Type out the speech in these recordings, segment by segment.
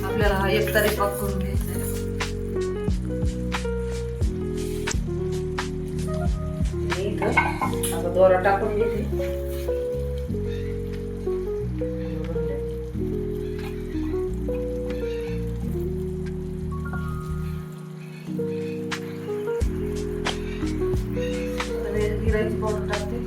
आपल्याला हा एक तारीख पाक करून घ्यायचा. आता दोरा टाकून घेते. गिरायची पावडर टाकते.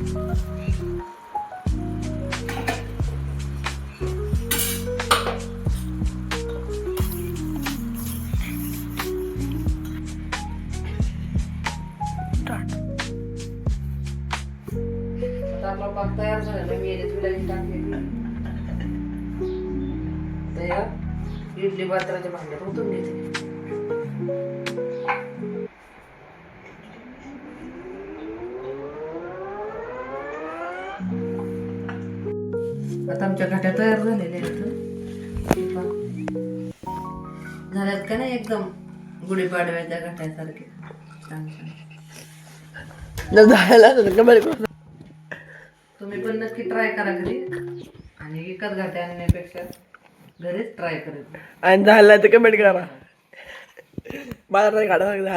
आपला पाक तयार झालेला. मी याच्यात विलायची टाकली. तर इडली पात्राच्या भांड्यात ओतून घेते. आता आमच्या घाट्या तयार झालेल्या आहेत. झाल्यात का नाही एकदम गुढीपाडव्याच्या घाट्यासारखे छान छान. तुम्ही पण नक्की ट्राय करा घरी आणि विकत घाटे आणण्यापेक्षा घरीच ट्राय करा. आणि झालं तर कमेंट करा. मला घाटा